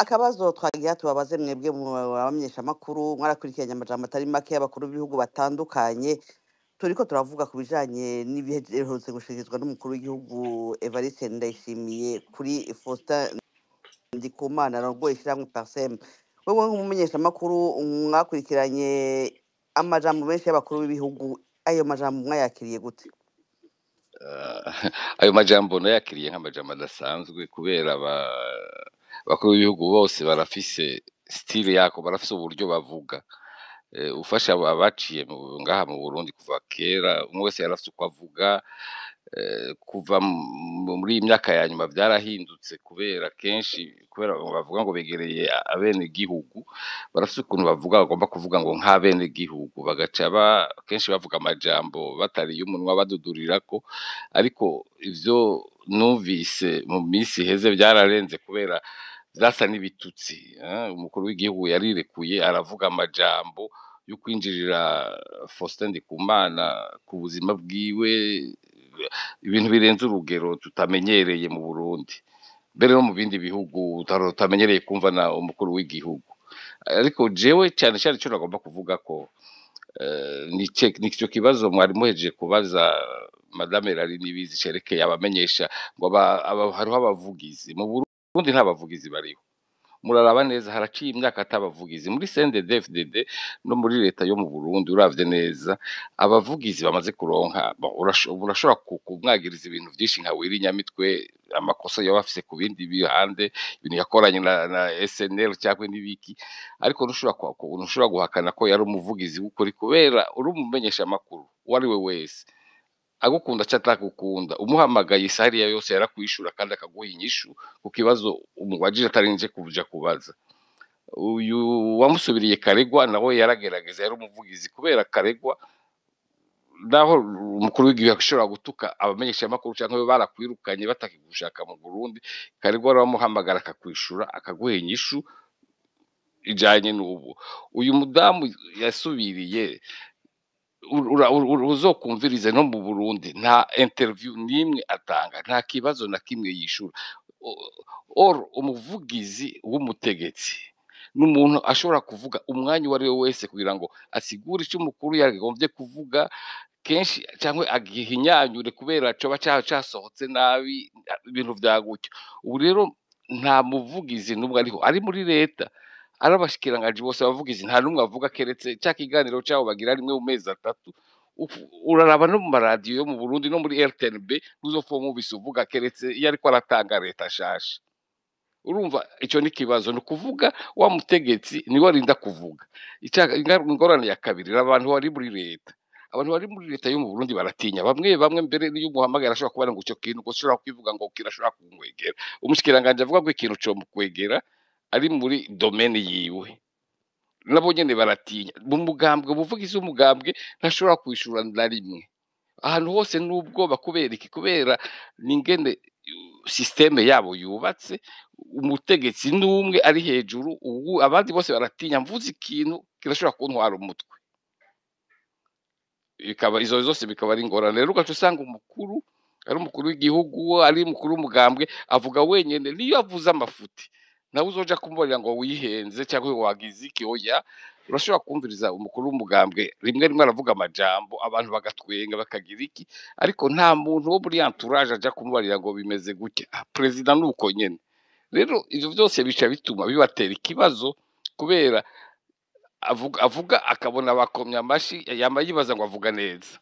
akabazo twagira tubabaze mwebwe mu bamenyeshamakuru mwarakurikiranye amajambo atari make y'abakuru b'ibihugu batandukanye turiko turavuga ku bijanye n'ibiherutse gushikirizwa n'umukuru w'igihugu Evariste Ndayishimiye kuri Faustin Ndikumana arongoye ishirahamwe Parsem. Wewe nk'umumenyeshamakuru mwakurikiranye amajambo menshi y'abakuru b'ibihugu, ayo majambo mwayakiriye gute? Ayo majambo nayakiriye nk'amajambo adasanzwe kubera abakuru b'ibihugu bose barafise style yako, barafise uburyo bavuga. Ufasha abaciye ngaha mu Burundi kuva kera, umwe wese yarafise uko avuga. Kuva muri iyi myaka ya nyuma vyarahindutse kubera kenshi kubera bavuga ngo begereye abenegihugu, barafise ukuntu bavuga, bagomba kuvuga ngo nk'abenegihugu, bagaca kenshi bavuga amajambo batariye umunwa badudurirako, ariko ivyo numvise mu misi iheze vyararenze kubera vyasa n'ibitutsi. Umukuru w'igihugu yarirekuye aravuga amajambo yo kwinjirira Faustin Ndikumana ku buzima bwiwe, ibintu birenze urugero tutamenyereye mu Burundi, mbere no mu bindi bihugu tutamenyereye kumva na umukuru w'igihugu. Ariko jewe cane cane ico nagomba kuvuga ko nico kibazo mwari muhejeje kubaza Madame Eulalie Niyibizi cerekeye abamenyesha ngo hariho abavugizi. Mu Burundi nta bavugizi bariho. Muraraba neza haraciye imyaka atabavugizi muri CNDD-FDD no muri leta yo mu Burundi. Uravye neza abavugizi bamaze kuronka, urashobora kumwagiriza ibintu vyinshi nka Willy Nyamitwe, amakosa yoba afise ku bindi bihande, ibintu yakoranye na SNL cyangwa n'ibiki, ariko ntushobora guhakana ko yari umuvugizi w'ukuri kubera uri umumenyeshamakuru uwo ari we wese agukunda canke atakugukunda, umuhamagaye isaha ariyo yose yarakwishura kandi akaguha inyishu ku kibazo umubajije atarinze kuja kubaza. Uyu wamusubiriye Karegwa nawe yaragerageza, yari umuvugizi kubera Karegwa naho umukuru w'igihugu ashobora gutuka abamenyeshamakuru canke we barakwirukanye batakigushaka mu Burundi, Karegwa aramuhamagara akakwishura akaguha inyishu ijanye n'ubu. Uyu mudamu yasubiriye uzokumvirize no mu Burundi nta interview nimwe atanga, nta kibazo na kimwe yishura. Umuvugizi w'umutegetsi n'umuntu ashobora kuvuga umwanya uwo ari we wese kugira ngo asigure ico umukuru yagombye kuvuga, kenshi cyangwa agihinyanyure kubera coba casohotse nabi, ibintu vya gutyo. Ubu rero nta muvugizi n'umwe ariho ari muri leta, ari abashikiranganji bose abavugizi nta n'umwe avuga keretse ca kiganiro cabo bagira rimwe mu mezi 3. Uraraba no mu maradiyo yo mu Burundi no muri RTNB uzopfa mubise uvuga keretse iyo ariko aratanga leta shasha. Urumva ico ni kibazo, ni ukuvuga wa mutegetsi niwe arinda kuvuga. Ingorane ya kabiri abantu bari muri leta, abantu bari muri leta yo mu Burundi baratinya, bamwe mbere niyo umuhamagara ashobora kubona ngo ico kintu ushobora kwivuga ngo kirashobora kumwegera. Umushikiranganje avuga ngo ikintu co mukwegera ari muri domaine yiwe, nabo nyene baratinya. Mu mugambwe, umuvugizi w'umugambwe ntashobora kwishura na rimwe. Ahantu hose n'ubwoba kubera iki? Kubera ningene systeme yabo yubatse, umutegetsi n'umwe ari hejuru, abandi bose baratinya, mvuze ikintu kirashobora kuntwara umutwe. Izo zose bikaba ari ingorane. Rero ugaca usanga umukuru ari umukuru w'igihugu, ari umukuru w'umugambwe avuga wenyene, niyo avuze amafuti nawe uzoja kumubonera ngo wihenze cyangwa wagize iki. Oya, urashobora kumviriza umukuru w'umugambwe rimwe aravuga amajambo abantu bagatwenga bakagira iki, ariko nta muntu wo muri entourage aja kumubarira ngo bimeze gutya. President nuko nyene. Rero ivyo vyose bica bituma bibatera ikibazo kubera avuga akabona bakomya amashi, yama yibaza ngo avuga neza.